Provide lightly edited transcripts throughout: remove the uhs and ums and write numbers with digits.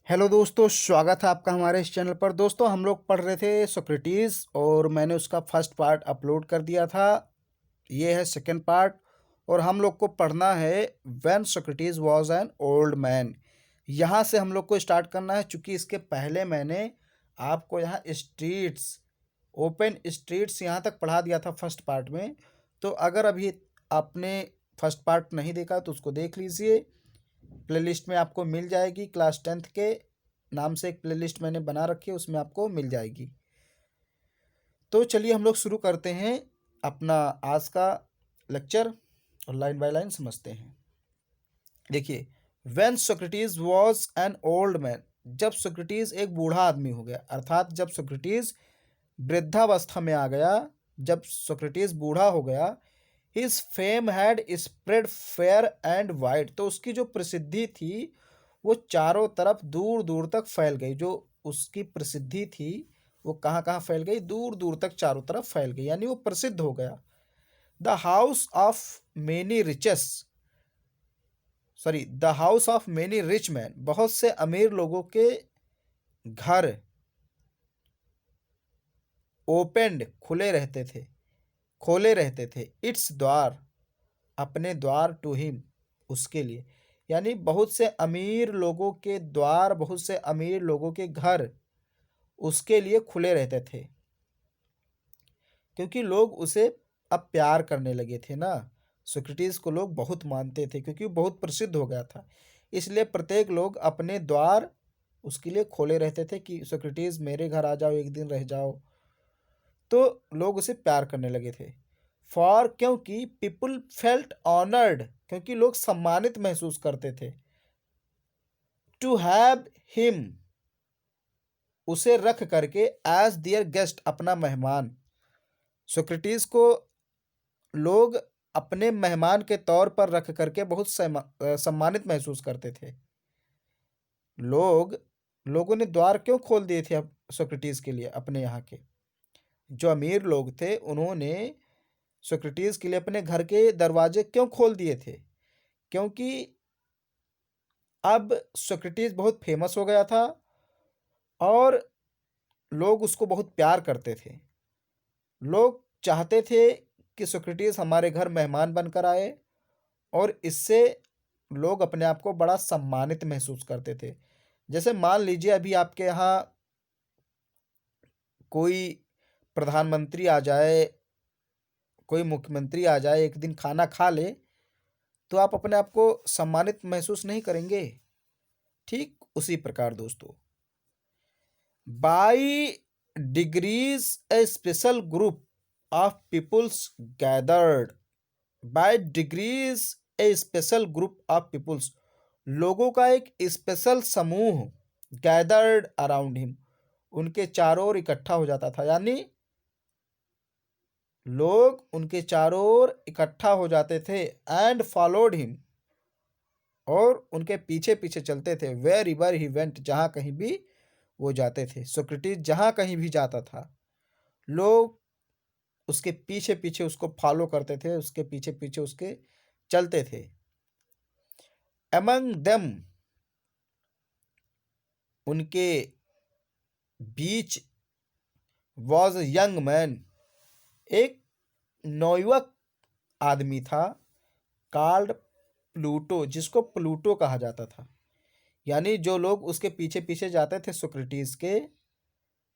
Hello दोस्तों, स्वागत है आपका हमारे इस चैनल पर। दोस्तों, हम लोग पढ़ रहे थे सोक्रेटिस और मैंने उसका फर्स्ट पार्ट अपलोड कर दिया था। ये है सेकंड पार्ट और हम लोग को पढ़ना है when Socrates was an old man. यहाँ से हम लोग को स्टार्ट करना है, चूँकि इसके पहले मैंने आपको यहाँ स्ट्रीट्स, ओपन स्ट्रीट्स यहाँ तक पढ़ा दिया था फर्स्ट पार्ट में। तो अगर अभी आपने फर्स्ट पार्ट नहीं देखा तो उसको देख लीजिए, प्लेलिस्ट में आपको मिल जाएगी। क्लास 10th के नाम से एक प्लेलिस्ट मैंने बना रखी है, उसमें आपको मिल जाएगी। तो चलिए हम लोग शुरू करते हैं अपना आज का लेक्चर और लाइन बाय लाइन समझते हैं। देखिए, when Socrates was an old man, जब सोक्रेटिस एक बूढ़ा आदमी हो गया, अर्थात जब सोक्रेटिस वृद्धावस्था में आ गया, जब सोक्रेटिस बूढ़ा हो गया, his fame had spread fair and wide, तो उसकी जो प्रसिद्धि थी वो चारों तरफ दूर दूर तक फैल गई। जो उसकी प्रसिद्धि थी वो कहाँ कहाँ फैल गई? दूर दूर तक चारों तरफ फैल गई, यानी वो प्रसिद्ध हो गया। The house of many riches the house of many rich man, बहुत से अमीर लोगों के घर ओपेंड खोले रहते थे इट्स द्वार, अपने द्वार टू हिम, उसके लिए। यानी बहुत से अमीर लोगों के द्वार, बहुत से अमीर लोगों के घर उसके लिए खुले रहते थे, क्योंकि लोग उसे अब प्यार करने लगे थे ना। सोक्रेटिस को लोग बहुत मानते थे क्योंकि वो बहुत प्रसिद्ध हो गया था। इसलिए प्रत्येक लोग अपने द्वार उसके लिए खोले रहते थे कि सोक्रेटिस मेरे घर आ जाओ, एक दिन रह जाओ। तो लोग उसे प्यार करने लगे थे। फॉर, क्योंकि पीपुल फेल्ट ऑनर्ड, क्योंकि लोग सम्मानित महसूस करते थे। टू हैव हिम, उसे रख करके, एज दियर गेस्ट, अपना मेहमान। सोक्रेटिस को लोग अपने मेहमान के तौर पर रख करके बहुत सम्मानित महसूस करते थे। लोगों ने द्वार क्यों खोल दिए थे अब सोक्रेटिस के लिए? अपने यहाँ के जो अमीर लोग थे उन्होंने सोक्रेटिस के लिए अपने घर के दरवाजे क्यों खोल दिए थे? क्योंकि अब सोक्रेटिस बहुत फेमस हो गया था और लोग उसको बहुत प्यार करते थे। लोग चाहते थे कि सोक्रेटिस हमारे घर मेहमान बनकर आए और इससे लोग अपने आप को बड़ा सम्मानित महसूस करते थे। जैसे मान लीजिए अभी आपके यहाँ कोई प्रधानमंत्री आ जाए, कोई मुख्यमंत्री आ जाए, एक दिन खाना खा ले, तो आप अपने आप को सम्मानित महसूस नहीं करेंगे? ठीक उसी प्रकार दोस्तों, by degrees a special group of peoples gathered, by degrees a special group of peoples, लोगों का एक स्पेशल समूह, गैदर्ड अराउंड हिम, उनके चारों ओर इकट्ठा हो जाता था। यानी लोग उनके चारों ओर इकट्ठा हो जाते थे। एंड फॉलोड हिम, और उनके पीछे पीछे चलते थे। वेर एवर ही वेंट, जहाँ कहीं भी वो जाते थे। सोक्रेटिस जहाँ कहीं भी जाता था लोग उसके पीछे पीछे उसको फॉलो करते थे, उसके पीछे पीछे उसके चलते थे। अमंग देम, उनके बीच, वॉज यंग मैन, एक नौयुवक आदमी था, कॉल्ड प्लूटो, जिसको प्लूटो कहा जाता था। यानी जो लोग उसके पीछे पीछे जाते थे सोक्रेटिस के,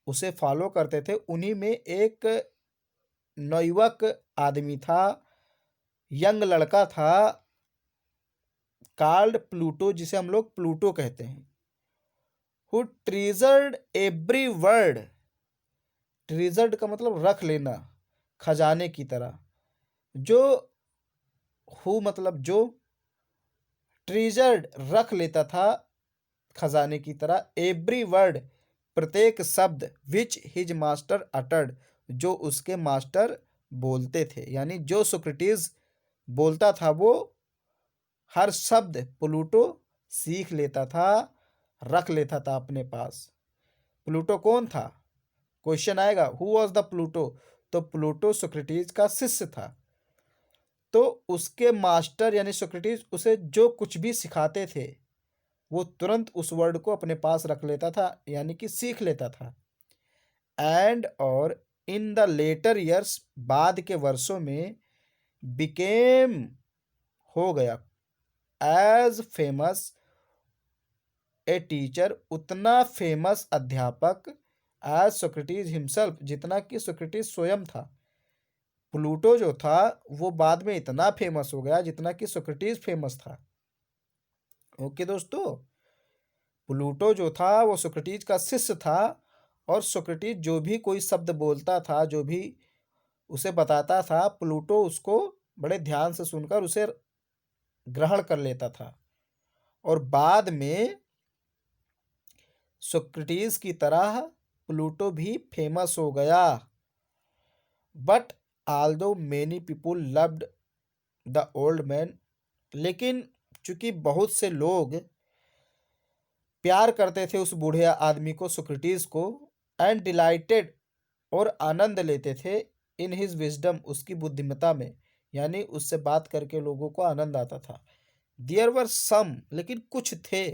उसे फॉलो करते थे, उन्हीं में एक नौयुवक आदमी था, यंग लड़का था, कॉल्ड प्लूटो, जिसे हम लोग प्लूटो कहते हैं। हु ट्रीजर्ड एवरी वर्ड, ट्रीजर्ड का मतलब रख लेना, खजाने की तरह। जो हु मतलब जो, ट्रीजर्ड रख लेता था खजाने की तरह, एवरी वर्ड, प्रत्येक शब्द, विच हिज मास्टर अटर्ड, जो उसके मास्टर बोलते थे। यानी जो सोक्रेटिस बोलता था वो हर शब्द प्लूटो सीख लेता था, रख लेता था अपने पास। प्लूटो कौन था? क्वेश्चन आएगा, हु वॉज द प्लूटो? तो प्लूटो सोक्रेटिस का शिष्य था। तो उसके मास्टर यानी सोक्रेटिस उसे जो कुछ भी सिखाते थे वो तुरंत उस वर्ड को अपने पास रख लेता था, यानी कि सीख लेता था। एंड और इन द लेटर ईयर्स, बाद के वर्षों में, बिकेम, हो गया, एज फेमस ए टीचर, उतना फेमस अध्यापक, एज सोक्रेटिस हिमसेल्फ, जितना कि सोक्रेटिस स्वयं था। प्लूटो जो था वो बाद में इतना फेमस हो गया जितना कि सोक्रेटिस फेमस था। ओके दोस्तों, प्लूटो जो था वो सोक्रेटिस का शिष्य था, और सोक्रेटिस जो भी कोई शब्द बोलता था, जो भी उसे बताता था, प्लूटो उसको बड़े ध्यान से सुनकर उसे ग्रहण कर लेता था। और बाद में सोक्रेटिस की तरह प्लूटो भी फेमस हो गया। But although many people loved the old man, लेकिन चूंकि बहुत से लोग प्यार करते थे उस बूढ़े आदमी को, सोक्रेटिस को, एंड डिलाइटेड, और आनंद लेते थे, इन हिज विजडम, उसकी बुद्धिमत्ता में, यानी उससे बात करके लोगों को आनंद आता था। देयर वर सम, लेकिन कुछ थे,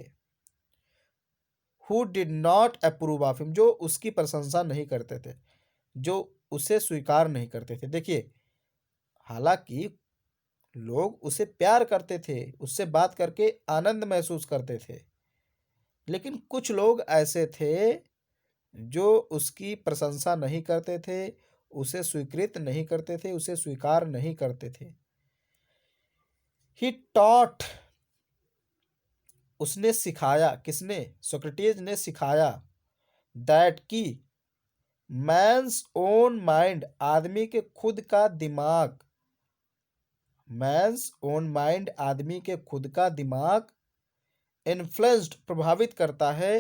who did not approve of him, जो उसकी प्रशंसा नहीं करते थे, जो उसे स्वीकार नहीं करते थे। देखिए, हालांकि लोग उसे प्यार करते थे, उससे बात करके आनंद महसूस करते थे, लेकिन कुछ लोग ऐसे थे जो उसकी प्रशंसा नहीं करते थे, उसे स्वीकृत नहीं करते थे, उसे स्वीकार नहीं करते थे। ही टॉट, उसने सिखाया, किसने? सोक्रेटिस ने सिखाया, दैट की मैंस ओन माइंड, आदमी के खुद का दिमाग, मैंस ओन माइंड, आदमी के खुद का दिमाग, इन्फ्लुएंस्ड, प्रभावित करता है,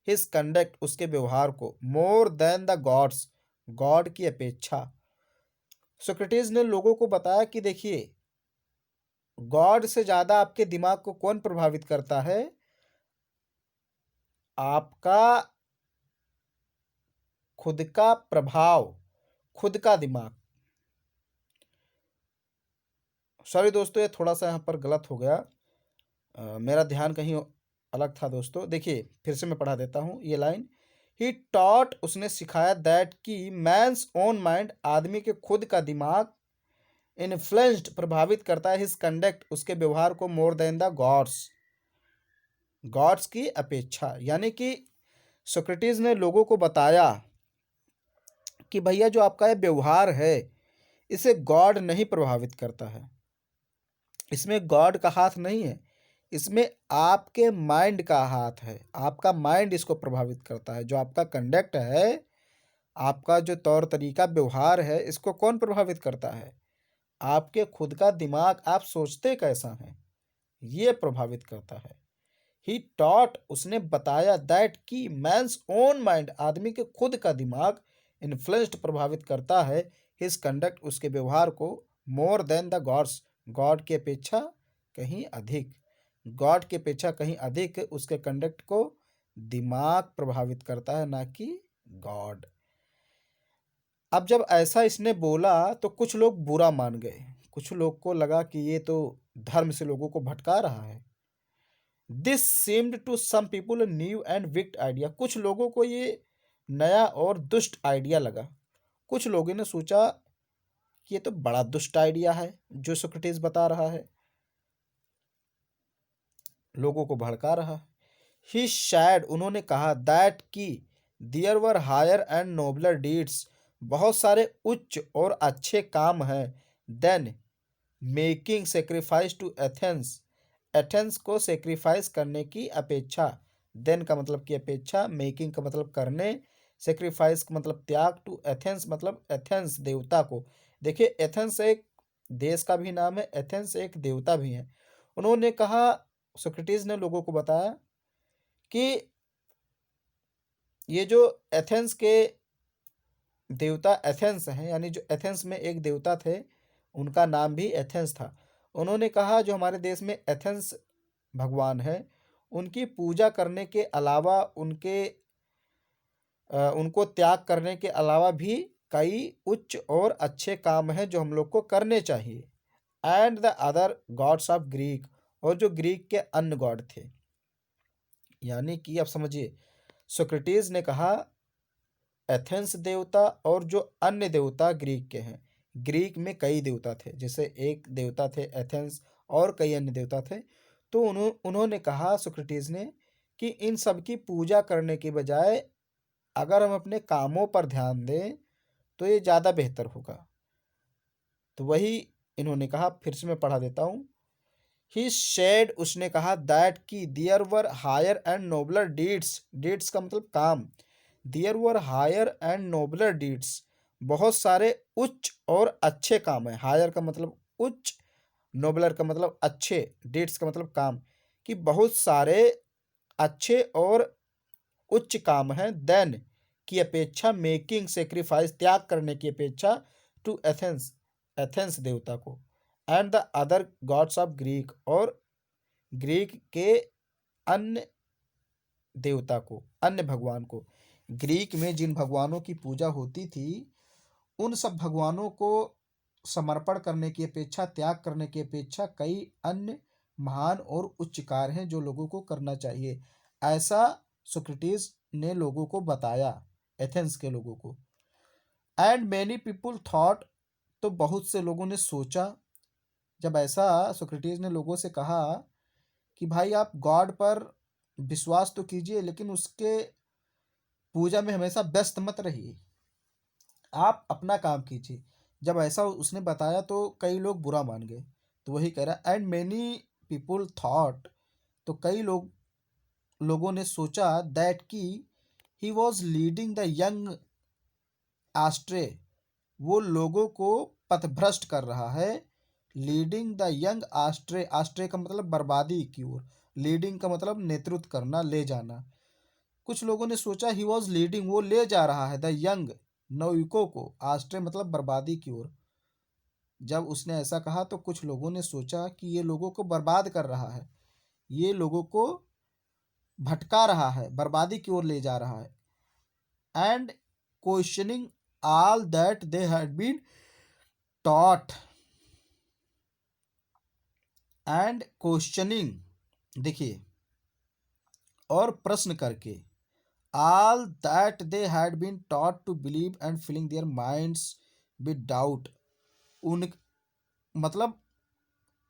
हिज कंडक्ट, उसके व्यवहार को, more than the God's, God की अपेक्षा। सोक्रेटिस ने लोगों को बताया कि देखिए, गॉड से ज्यादा आपके दिमाग को कौन प्रभावित करता है? आपका खुद का प्रभाव, खुद का दिमाग। सॉरी दोस्तों, ये थोड़ा सा यहाँ पर गलत हो गया, मेरा ध्यान कहीं अलग था दोस्तों। देखिए, फिर से मैं पढ़ा देता हूँ ये लाइन। ही टॉट, उसने सिखाया, दैट की मैंस ओन माइंड, आदमी के खुद का दिमाग, इन्फ्लुएंस्ड, प्रभावित करता है, हिज कंडक्ट, उसके व्यवहार को, more than the gods, gods की अपेक्षा। यानी कि सोक्रेटिस ने लोगों को बताया कि भैया जो आपका ये व्यवहार है, इसे गॉड नहीं प्रभावित करता है, इसमें गॉड का हाथ नहीं है, इसमें आपके माइंड का हाथ है। आपका माइंड इसको प्रभावित करता है। जो आपका कंडक्ट है, आपका जो तौर तरीका, व्यवहार है, इसको कौन प्रभावित करता है? आपके खुद का दिमाग, आप सोचते कैसा हैं, ये प्रभावित करता है। ही टॉट, उसने बताया, दैट की मैंस ओन माइंड, आदमी के खुद का दिमाग, इन्फ्लुएंस्ड, प्रभावित करता है, हिज कंडक्ट, उसके व्यवहार को, more than the God's, God की अपेक्षा कहीं अधिक, गॉड की अपेक्षा कहीं अधिक उसके कंडक्ट को दिमाग प्रभावित करता है, ना कि गॉड। अब जब ऐसा इसने बोला तो कुछ लोग बुरा मान गए, कुछ लोग को लगा कि ये तो धर्म से लोगों को भटका रहा है। This seemed to some people new and wicked idea, कुछ लोगों को ये नया और दुष्ट आइडिया लगा। कुछ लोगों ने सोचा कि ये तो बड़ा दुष्ट आइडिया है जो सोक्रेटिस बता रहा है, लोगों को भड़का रहा है। ही शैड, उन्होंने कहा, दैट की there were higher and nobler deeds, बहुत सारे उच्च और अच्छे काम हैं, than making sacrifice to Athens, Athens को सेक्रीफाइस करने की अपेक्षा, देन का मतलब की अपेक्षा, मेकिंग का मतलब करने, सेक्रीफाइस का मतलब त्याग, टू एथेंस मतलब एथेंस देवता को। देखिए, एथेंस एक देश का भी नाम है, एथेंस एक देवता भी है। उन्होंने कहा, सोक्रेटिस ने लोगों को बताया कि ये जो एथेंस के देवता एथेंस हैं, यानी जो एथेंस में एक देवता थे, उनका नाम भी एथेंस था। उन्होंने कहा जो हमारे देश में एथेंस भगवान है, उनकी पूजा करने के अलावा, उनको त्याग करने के अलावा भी कई उच्च और अच्छे काम हैं जो हम लोग को करने चाहिए। And the other gods of Greek, और जो ग्रीक के अन्य गॉड थे, यानी कि आप समझिए, सोक्रेटिस ने कहा एथेंस देवता और जो अन्य देवता ग्रीक के हैं। ग्रीक में कई देवता थे, जैसे एक देवता थे एथेंस और कई अन्य देवता थे। तो उन्होंने कहा सोक्रेटिस ने कि इन सब की पूजा करने के बजाय अगर हम अपने कामों पर ध्यान दें तो ये ज़्यादा बेहतर होगा। तो वही इन्होंने कहा, फिर से मैं पढ़ा देता हूँ। ही शेड, उसने कहा दैट कि there were higher and nobler deeds, deeds का मतलब काम, there were higher and nobler deeds, बहुत सारे उच्च और अच्छे काम है। हायर का मतलब उच्च, नोबलर का मतलब अच्छे, डीड्स का मतलब काम, कि बहुत सारे अच्छे और उच्च काम हैं देन की अपेक्षा, मेकिंग सेक्रीफाइस, त्याग करने की अपेक्षा, टू एथेंस, एथेंस देवता को, and the other gods of Greek, और ग्रीक के अन्य देवता को, अन्य भगवान को। ग्रीक में जिन भगवानों की पूजा होती थी उन सब भगवानों को समर्पण करने की अपेक्षा, त्याग करने की अपेक्षा कई अन्य महान और उच्च कार्य हैं जो लोगों को करना चाहिए। ऐसा सोक्रेटिस ने लोगों को बताया, एथेंस के लोगों को। एंड मैनी पीपुल थॉट, तो बहुत से लोगों ने सोचा, जब ऐसा सोक्रेटिस ने लोगों से कहा कि भाई आप गॉड पर विश्वास तो कीजिए लेकिन उसके पूजा में हमेशा व्यस्त मत रहिए, आप अपना काम कीजिए। जब ऐसा उसने बताया तो कई लोग बुरा मान गए। तो वही कह रहा, एंड मेनी पीपुल थॉट, तो कई लोगों ने सोचा दैट कि he was leading the young astray, वो लोगों को पथभ्रष्ट कर रहा है। Leading the young astray, astray का मतलब बर्बादी की ओर, लीडिंग का मतलब नेतृत्व करना, ले जाना। कुछ लोगों ने सोचा ही वॉज लीडिंग, वो ले जा रहा है द यंग, नवयुवकों को, आस्ट्रे मतलब बर्बादी की ओर। जब उसने ऐसा कहा तो कुछ लोगों ने सोचा कि ये लोगों को बर्बाद कर रहा है, ये लोगों को भटका रहा है, बर्बादी की ओर ले जा रहा है। And questioning all that they had been taught, and questioning, देखिए, और प्रश्न करके, all that they had been taught to believe and filling their minds with doubt, उन मतलब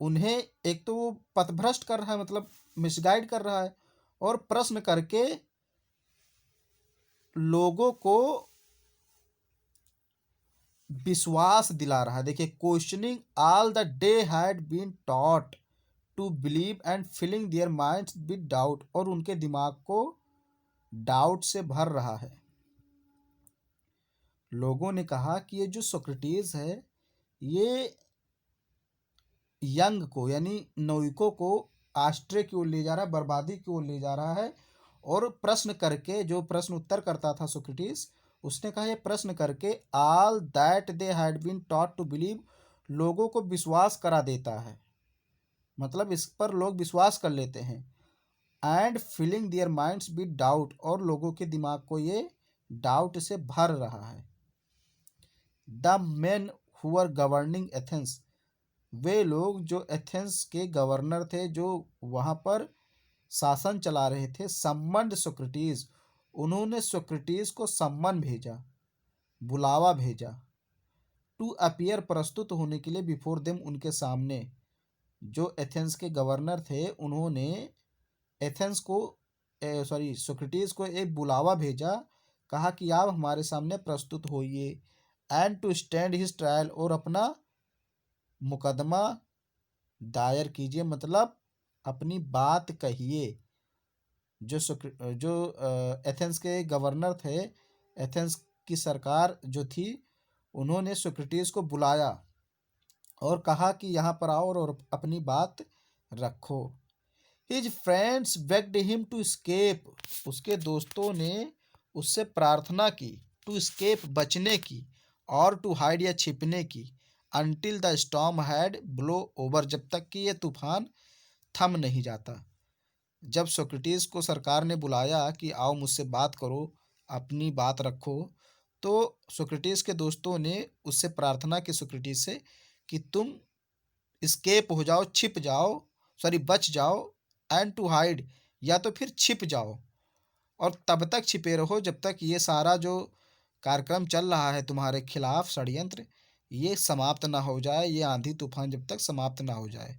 उन्हें एक तो वो पथभ्रष्ट कर रहा है, मतलब मिसगाइड कर रहा है, और प्रश्न करके लोगों को विश्वास दिला रहा है। देखिए, questioning all the day had been taught to believe and filling their minds with doubt, और उनके दिमाग को डाउट से भर रहा है। लोगों ने कहा कि ये जो सोक्रेटिस है ये यंग को, यानी नौयुवकों को आश्रय की ओर ले जा रहा है, बर्बादी की ओर ले जा रहा है। और प्रश्न करके, जो प्रश्न उत्तर करता था सोक्रेटिस, उसने कहा ये प्रश्न करके all that they had been taught to believe, लोगों को विश्वास करा देता है, मतलब इस पर लोग विश्वास कर लेते हैं। And filling their minds with doubt, और लोगों के दिमाग को ये डाउट से भर रहा है। The men who are governing Athens, वे लोग जो एथेंस के गवर्नर थे, जो वहाँ पर शासन चला रहे थे, सम्मन्ड सोक्रेटिस, उन्होंने सोक्रेटिस को सम्मन भेजा, बुलावा भेजा, टू अपीयर, प्रस्तुत होने के लिए, बिफोर देम, उनके सामने। जो एथेंस के गवर्नर थे उन्होंने एथेंस को, सॉरी, सोक्रेटिस को एक बुलावा भेजा, कहा कि आप हमारे सामने प्रस्तुत होइए, and to stand his trial, और अपना मुकदमा दायर कीजिए, मतलब अपनी बात कहिए। जो एथेंस के गवर्नर थे, एथेंस की सरकार जो थी, उन्होंने सोक्रेटिस को बुलाया और कहा कि यहाँ पर आओ और अपनी बात रखो। His friends begged him to escape, उसके दोस्तों ने उससे प्रार्थना की, टू स्केप, बचने की, और टू हाइड, या छिपने की, until the storm had blow over, जब तक कि ये तूफान थम नहीं जाता। जब सोक्रेटिस को सरकार ने बुलाया कि आओ मुझसे बात करो, अपनी बात रखो, तो सोक्रेटिस के दोस्तों ने उससे प्रार्थना की, सोक्रेटिस से, कि तुम स्केप हो जाओ, छिप जाओ, सॉरी बच जाओ, एंड टू हाइड, या तो फिर छिप जाओ और तब तक छिपे रहो जब तक ये सारा जो कार्यक्रम चल रहा है तुम्हारे खिलाफ षड्यंत्र, ये समाप्त ना हो जाए, ये आंधी तूफान जब तक समाप्त ना हो जाए।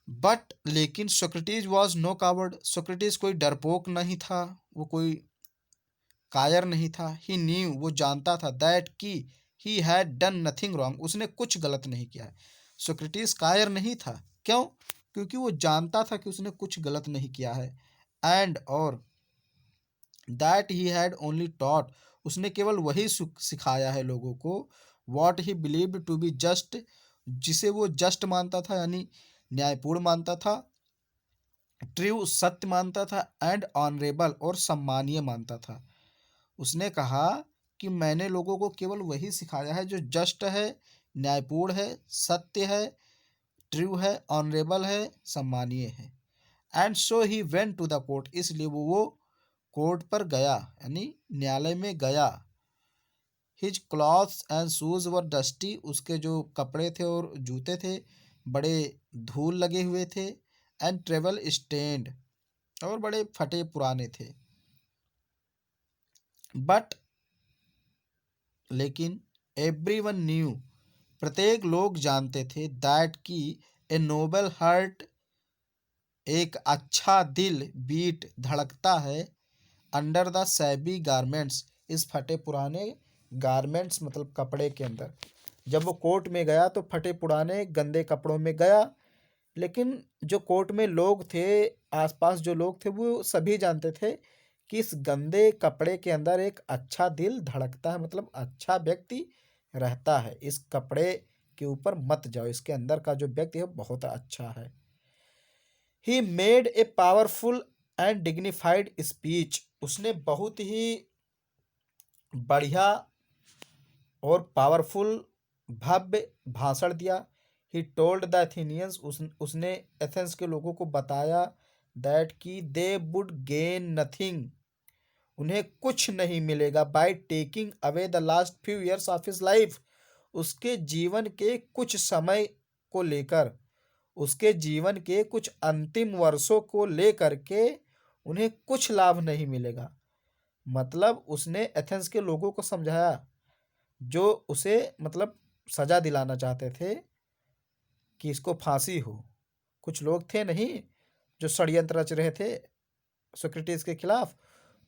बट लेकिन Socrates was no coward, Socrates कोई डरपोक नहीं था, वो कोई कायर नहीं था। ही न्यू, वो जानता था, दैट कि he had done nothing wrong, उसने कुछ गलत नहीं किया है। सोक्रेटिस कायर नहीं था, क्यों? क्योंकि वो जानता था कि उसने कुछ गलत नहीं किया है। एंड और that he had only taught, उसने केवल वही सिखाया है लोगों को, what he believed to be just, जिसे वो जस्ट मानता था यानी न्यायपूर्ण मानता था, ट्रू सत्य मानता था, एंड ऑनरेबल और सम्मानीय मानता था। उसने कहा कि मैंने लोगों को केवल वही सिखाया है जो जस्ट है, न्यायपूर्ण है, सत्य है, ट्रू है, ऑनरेबल है, सम्मानीय है। And so he went to the court, इसलिए वो कोर्ट पर गया यानी न्यायालय में गया। His clothes and shoes were dusty, उसके जो कपड़े थे और जूते थे बड़े धूल लगे हुए थे। एंड ट्रेवल स्टेन्ड, और बड़े फटे पुराने थे। बट लेकिन एवरीवन न्यू, प्रत्येक लोग जानते थे, दैट की ए नोबल हार्ट, एक अच्छा दिल, बीट धड़कता है, अंडर द सैबी गारमेंट्स, इस फटे पुराने गारमेंट्स मतलब कपड़े के अंदर। जब वो कोर्ट में गया तो फटे पुराने गंदे कपड़ों में गया, लेकिन जो कोर्ट में लोग थे, आसपास जो लोग थे, वो सभी जानते थे कि इस गंदे कपड़े के अंदर एक अच्छा दिल धड़कता है, मतलब अच्छा व्यक्ति रहता है। इस कपड़े के ऊपर मत जाओ, इसके अंदर का जो व्यक्ति है बहुत अच्छा है। He made a powerful and dignified speech, उसने बहुत ही बढ़िया और पावरफुल भव्य भाषण दिया। ही टोल्ड द एथेनियंस, उसने एथेंस के लोगों को बताया, दैट कि दे वुड गेन नथिंग, उन्हें कुछ नहीं मिलेगा, by taking away the last few years of his life, उसके जीवन के कुछ समय को लेकर, उसके जीवन के कुछ अंतिम वर्षों को लेकर के उन्हें कुछ लाभ नहीं मिलेगा। मतलब उसने एथेंस के लोगों को समझाया, जो उसे मतलब सजा दिलाना चाहते थे कि इसको फांसी हो। कुछ लोग थे नहीं जो षड्यंत्र रच रहे थे सोक्रेटिस के खिलाफ,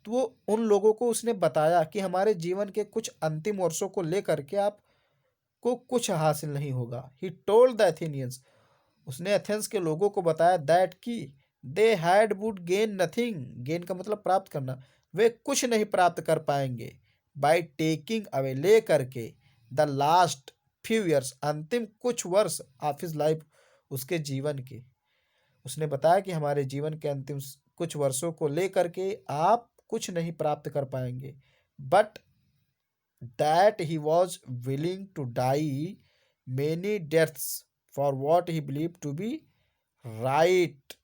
तो वो उन लोगों को उसने बताया कि हमारे जीवन के कुछ अंतिम वर्षों को लेकर के आपको कुछ हासिल नहीं होगा। ही टोल्ड द एथेनियंस, उसने एथेंस के लोगों को बताया, दैट कि they had would gain nothing, gain का मतलब प्राप्त करना, वे कुछ नहीं प्राप्त कर पाएंगे, बाय टेकिंग अवे, ले करके, द लास्ट फ्यू ईयर्स, अंतिम कुछ वर्ष, ऑफ हिज लाइफ, उसके जीवन के। उसने बताया कि हमारे जीवन के अंतिम कुछ वर्षों को लेकर के आप कुछ नहीं प्राप्त कर पाएंगे, but that he was willing to die many deaths for what he believe to be right.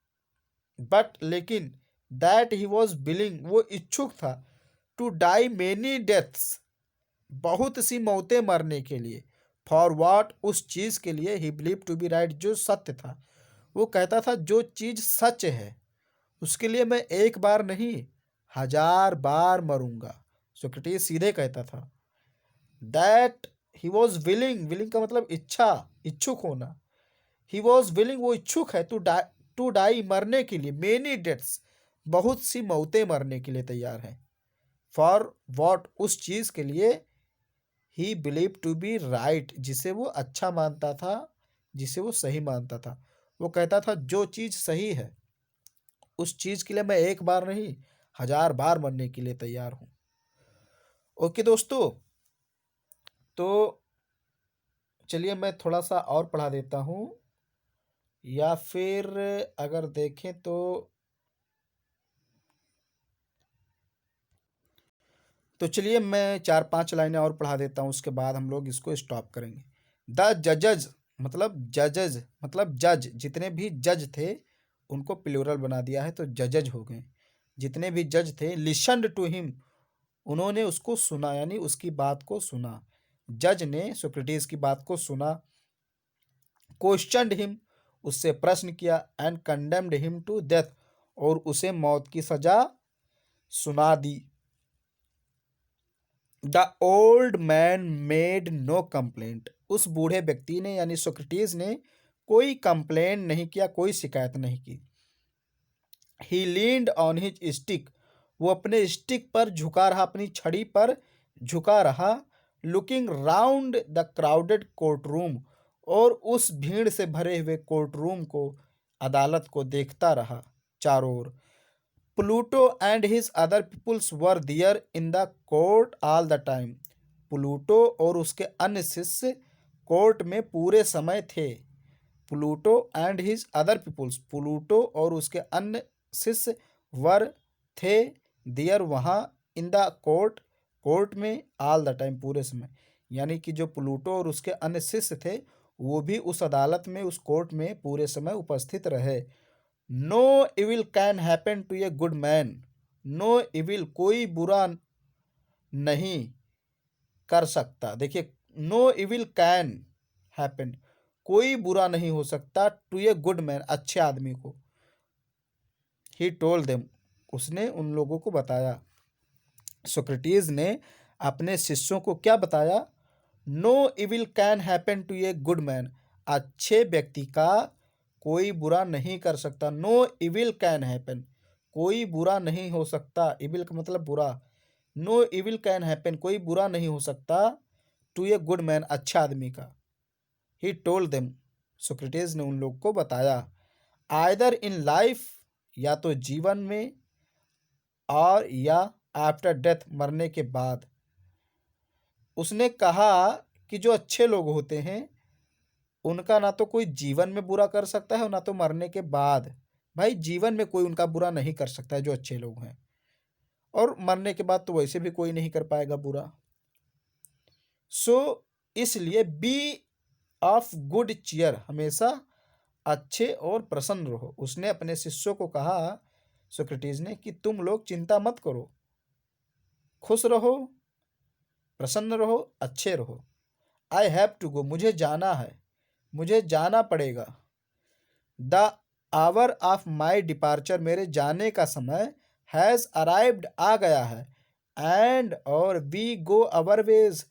But लेकिन दैट ही वॉज विलिंग, वो इच्छुक था, टू डाई मेनी डेथ्स, बहुत सी मौतें मरने के लिए, फॉर वॉट, उस चीज के लिए, he believe to be right, जो सत्य था। वो कहता था जो चीज सच है उसके लिए मैं एक बार नहीं 1000 बार मरूंगा। सोक्रेटिस सीधे कहता था। That he was willing, willing का मतलब इच्छा, इच्छुक होना। ही वॉज विलिंग, वो इच्छुक है, टू डाई, मरने के लिए, मेनी डेथ्स, बहुत सी मौतें मरने के लिए तैयार है, फॉर वॉट, उस चीज के लिए, he believe to be right, जिसे वो अच्छा मानता था, जिसे वो सही मानता था। वो कहता था जो चीज सही है उस चीज के लिए मैं एक बार नहीं 1000 बार मरने के लिए तैयार हूं। ओके दोस्तों, तो चलिए मैं थोड़ा सा और पढ़ा देता हूं, या फिर अगर देखें तो चलिए मैं 4-5 लाइनें और पढ़ा देता हूँ, उसके बाद हम लोग इसको स्टॉप करेंगे। द जजेज, मतलब जजेज मतलब जज, जितने भी जज थे उनको प्लूरल बना दिया है तो जजेज हो गए। जितने भी जज थे, लिसन्ड टू हिम, उन्होंने उसको सुना यानी उसकी बात को सुना। जज ने सोक्रेटिस की बात को सुना। क्वेश्चनड हिम, उससे प्रश्न किया। And condemned him to death, और उसे मौत की सजा सुना दी। The old man made no complaint. उस बूढ़े व्यक्ति ने यानी सोक्रेटिस ने कोई कंप्लेंट नहीं किया, कोई शिकायत नहीं की। ही लीन्ड ऑन हिज स्टिक। वो अपने स्टिक पर झुका रहा, अपनी छड़ी पर झुका रहा। Looking round the crowded court room. और उस भीड़ से भरे हुए कोर्ट रूम को, अदालत को देखता रहा चारों ओर। Plato and his other peoples were there in the court all the time. Plato और उसके अन्य शिष्य कोर्ट में पूरे समय थे। Plato and his other peoples, Plato और उसके अन्य शिष्य वर थे, देयर वहाँ, इन द कोर्ट, कोर्ट में, ऑल द टाइम पूरे समय। यानी कि जो प्लूटो और उसके अन्य शिष्य थे वो भी उस अदालत में, उस कोर्ट में पूरे समय उपस्थित रहे। No evil can happen to a good man. No evil, कोई बुरा नहीं कर सकता। देखिए, नो इविल कैन हैपन, कोई बुरा नहीं हो सकता, टू ए गुड मैन, अच्छे आदमी को। ही टोल्ड देम, उसने उन लोगों को बताया। सोक्रेटिस ने अपने शिष्यों को क्या बताया? No evil can happen to a good man, अच्छे व्यक्ति का कोई बुरा नहीं कर सकता। नो इविल कैन हैपन, कोई बुरा नहीं हो सकता। इविल का मतलब बुरा। नो इविल कैन हैपन, कोई बुरा नहीं हो सकता, टू ए गुड मैन, अच्छा आदमी का। ही टोल्ड देम, सोक्रेटिस ने उन लोग को बताया। आइदर इन लाइफ, या तो जीवन में, और या आफ्टर डेथ, मरने के बाद। उसने कहा कि जो अच्छे लोग होते हैं उनका ना तो कोई जीवन में बुरा कर सकता है और ना तो मरने के बाद। भाई जीवन में कोई उनका बुरा नहीं कर सकता है जो अच्छे लोग हैं, और मरने के बाद तो वैसे भी कोई नहीं कर पाएगा बुरा। सो इसलिए बी ऑफ गुड चीयर, हमेशा अच्छे और प्रसन्न रहो। उसने अपने शिष्यों को कहा, सोक्रेटिस ने, कि तुम लोग चिंता मत करो, खुश रहो, प्रसन्न रहो, अच्छे रहो। आई हैव टू गो, मुझे जाना है, मुझे जाना पड़ेगा। The hour of my departure, मेरे जाने का समय, हैज़ अराइव्ड, आ गया है। एंड और वी गो अवर वेज,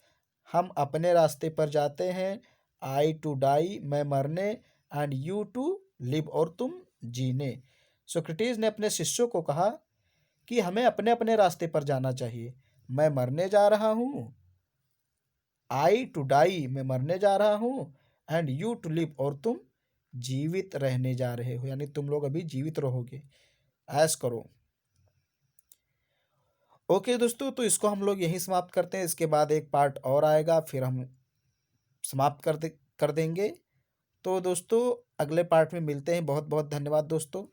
हम अपने रास्ते पर जाते हैं। आई टू डाई, मैं मरने, एंड यू टू लिव, और तुम जीने। सोक्रेटिस ने अपने शिष्यों को कहा कि हमें अपने अपने रास्ते पर जाना चाहिए। मैं मरने जा रहा हूँ, आई टू डाई, मैं मरने जा रहा हूँ, एंड यू टू लिव, और तुम जीवित रहने जा रहे हो, यानी तुम लोग अभी जीवित रहोगे, ऐश करो। ओके दोस्तों, तो इसको हम लोग यहीं समाप्त करते हैं। इसके बाद एक पार्ट और आएगा, फिर हम समाप्त कर देंगे। तो दोस्तों अगले पार्ट में मिलते हैं। बहुत बहुत धन्यवाद दोस्तों।